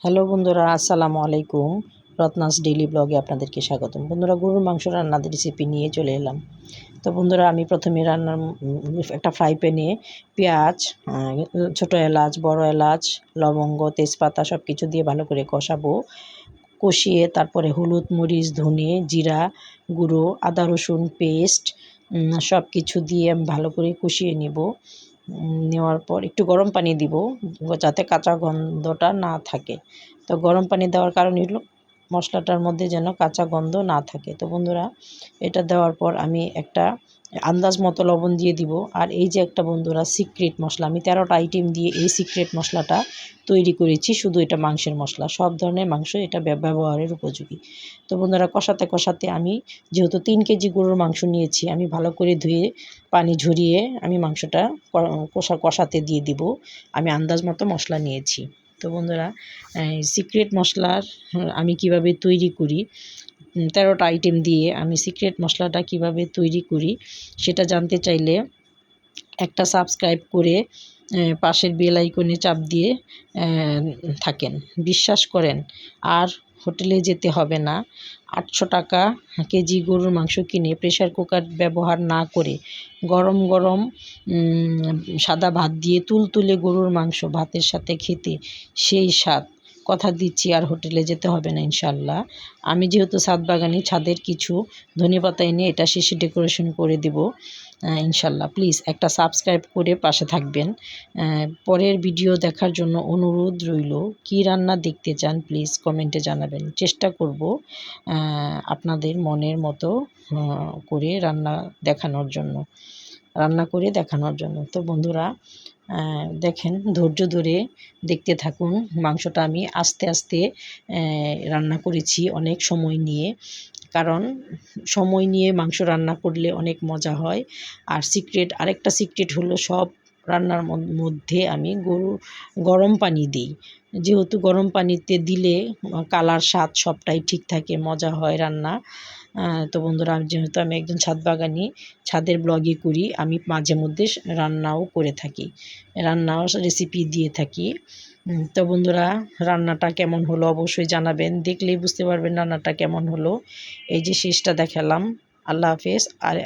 Hello বন্ধুরা, আসসালামু আলাইকুম। রত্নাস ডেইলি ব্লগে আপনাদেরকে স্বাগতম। বন্ধুরা, গরুর মাংস রান্নার রেসিপি নিয়ে চলে এলাম। তো বন্ধুরা, আমি প্রথমে একটা ফ্রাই প্যানে পেঁয়াজ, ছোটো এলাচ, বড় এলাচ, লবঙ্গ, তেজপাতা সব কিছু দিয়ে ভালো করে কষাবো। কষিয়ে তারপরে হলুদ, মরিচ, ধনে, জিরা গুঁড়ো, আদা রসুন পেস্ট সব কিছু দিয়ে আমি ভালো করে কষিয়ে নেব। নেওয়ার পর একটু গরম পানি দিব, যাতে কাঁচা গন্ধটা না থাকে। তো গরম পানি দেওয়ার কারণ হলো মশলাটার মধ্যে যেন কাঁচা গন্ধ না থাকে। তো বন্ধুরা, এটা দেওয়ার পর আমি একটা আন্দাজ মতো লবণ দিয়ে দিব। আর এই যে একটা বন্ধুরা সিক্রেট মশলা, আমি 13টা আইটেম দিয়ে এই সিক্রেট মশলাটা তৈরি করেছি। শুধু এটা মাংসের মশলা, সব ধরনের মাংস এটা ব্যবহারের উপযোগী। তো বন্ধুরা, কষাতে কষাতে আমি যেহেতু 3 কেজি গরুর মাংস নিয়েছি, আমি ভালো করে ধুয়ে পানি ঝরিয়ে আমি মাংসটা কষাতে দিয়ে দিব। আমি আন্দাজ মতো মশলা নিয়েছি। তো বন্ধুরা, সিক্রেট মশলার আমি কিভাবে তৈরি করি, 13টা আইটেম দিয়ে আমি সিক্রেট মশলাটা কিভাবে তৈরি করি সেটা জানতে চাইলে একটা সাবস্ক্রাইব করে পাশের বেল আইকনে চাপ দিয়ে থাকেন। বিশ্বাস করেন আর হোটেলে যেতে হবে না। 800 টাকা কেজি গরুর মাংস কিনে প্রেসার কুকার ব্যবহার না করে গরম গরম সাদা ভাত দিয়ে তুলতুলে গরুর মাংস ভাতের সাথে খেতে সেই স্বাদ। কথা দিচ্ছি আর হোটেলে যেতে হবে না ইনশাল্লাহ। আমি যেহেতু ছাদ বাগানি, ছাদের কিছু ধনেপাতা এনে এটা শেষে ডেকোরেশন করে দেব ইনশাল্লাহ। প্লিজ একটা সাবস্ক্রাইব করে পাশে থাকবেন। পরের ভিডিও দেখার জন্য অনুরোধ রইল। কী রান্না দেখতে চান প্লিজ কমেন্টে জানাবেন। চেষ্টা করব আপনাদের মনের মতো করে রান্না করে দেখানোর জন্য। তো বন্ধুরা, দেখেন, ধৈর্য ধরে দেখতে থাকুন। মাংসটা আমি আস্তে আস্তে রান্না করেছি, অনেক সময় নিয়ে। কারণ সময় নিয়ে মাংস রান্না করলে অনেক মজা হয়। আর আরেকটা সিক্রেট হলো, সব রান্নার মধ্যে আমি গরম পানি দিই। যেহেতু গরম পানিতে দিলে কালার, স্বাদ সবটাই ঠিক থাকে, মজা হয় রান্না। তো বন্ধুরা, যেহেতু আমি একজন ছাদ বাগানি, ছাদের ব্লগই করি, আমি মাঝে মধ্যে রান্নাও করে থাকি, রান্নাও রেসিপি দিয়ে থাকি। তো বন্ধুরা, রান্নাটা কেমন হলো অবশ্যই জানাবেন। দেখলেই বুঝতে পারবেন রান্নাটা কেমন হলো। এই যে শেষটা দেখালাম। আল্লাহ হাফেজ। আর